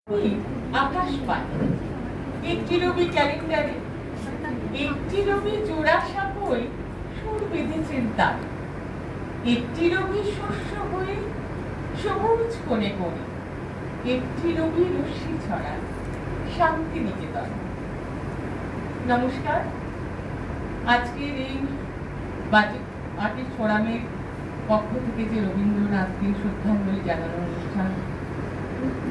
আকাশ পায় একটি রবি ক্যালেন্ডারে, একটি রবি জোড়া সাপই সুর বেঁধেছেন তার, একটি রবি শস্য হয়ে সবুজ কোণে কোণে, একটি রবি রশ্মি ছড়ান শান্তি নিকেতন। নমস্কার। আজকের এই বাজেট আর্টিস্ট ফোরামের পক্ষ থেকে যে রবীন্দ্রনাথকে শ্রদ্ধাঞ্জলি জানানোর অনুষ্ঠান,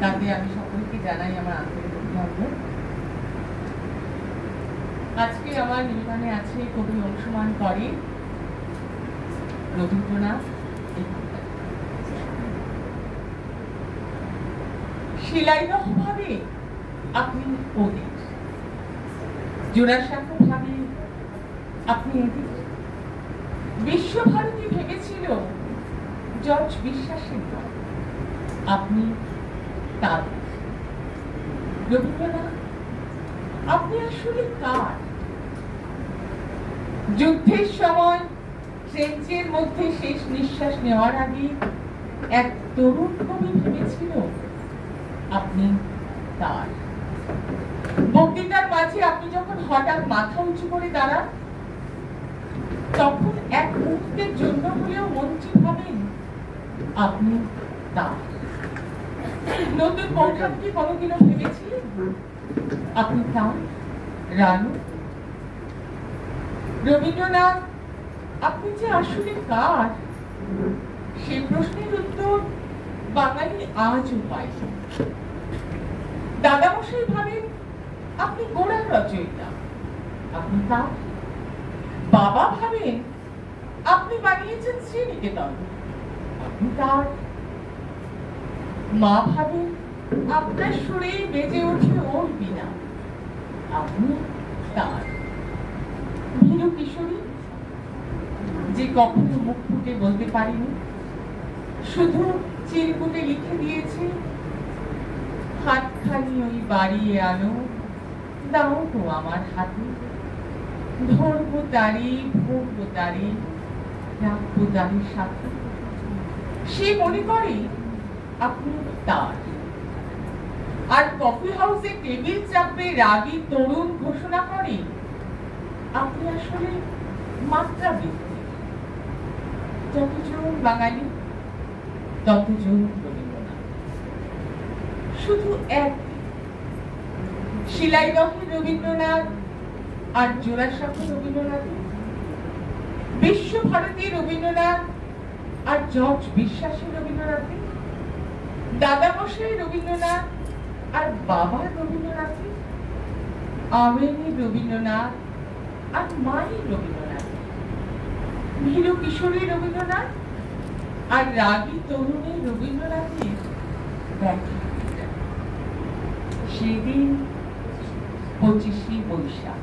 তাতে আমি সকলকে জানাই আমার আন্তরিক অভিনন্দন। আজকে আমার নিবেদনে আছে কবি অংশমান করে রবীন্দ্রনাথ। শিলাইদহ ভাবে আপনি ওদের, জোড়াসাঁকো ভাবে আপনি এদের, বিশ্বভারতী ভেবেছিল জর্জ বিশ্বাসের দল, আপনি তাদের। রবীন্দ্রনাথ, আপনি আসলে কার? যুদ্ধের সময় ট্রেঞ্চের মধ্যে শেষ নিঃশ্বাস নেওয়ার আগে এক তরুণ কবি ভেবেছিল আপনি তার। বক্তৃতার মাঝে আপনি যখন হঠাৎ মাথা উঁচু করে দাঁড়ান, তখন এক মুহূর্তের জন্য হলেও মঞ্চে ভাবেন আপনি তার। নতুন বৌঠানকে কোনোদিনও ভেবেছিলেন আপনি তার রানু? রবীন্দ্রনাথ, আপনি যে আসলে কার, সে প্রশ্নের উত্তর বাঙালি আজও পায়। দাদামশাই ভাবেন আপনি গোড়ার রচয়িতা, আপনি তার। বাবা ভাবেন আপনি বানিয়েছেন শ্রীনিকেতন, আপনি তার। মা ভাবেন আপনার সুরে বেজে ওঠে ওর বিনা, আপনি তার। ভীরু কিশোরী, যে কখনো মুখ ফুটে বলতে পারিনি, শুধু চিরকুটে লিখে দিয়েছে হাতখানি ওই বাড়িয়ে আনো, দাও তো আমার হাতে, ধরবো তারি ভরবো তারি, রাখবো তারির সাথে। সে মনে করে আপনি তার। আর কফি হাউসে টেবিল চাপে রাগী তরুণ ঘোষণা করে আপনি আসলে মাত্রা বৃদ্ধি। যতজন বাঙালি ততজন রবীন্দ্রনাথ। শুধু এক শিলাইদহের রবীন্দ্রনাথ আর জোড়াসাঁকো রবীন্দ্রনাথ, বিশ্বভারতী রবীন্দ্রনাথ আর জর্জ বিশ্বাসী রবীন্দ্রনাথ, দাদামশাই রবীন্দ্রনাথ আর বাবা রবীন্দ্রনাথ, আমেনি রবীন্দ্রনাথ আর মায়ের রবীন্দ্রনাথ, ভীরু কিশোরী রবীন্দ্রনাথ আর রাগী তরুণী রবীন্দ্রনাথের দেখা। সেদিন 25শে বৈশাখ।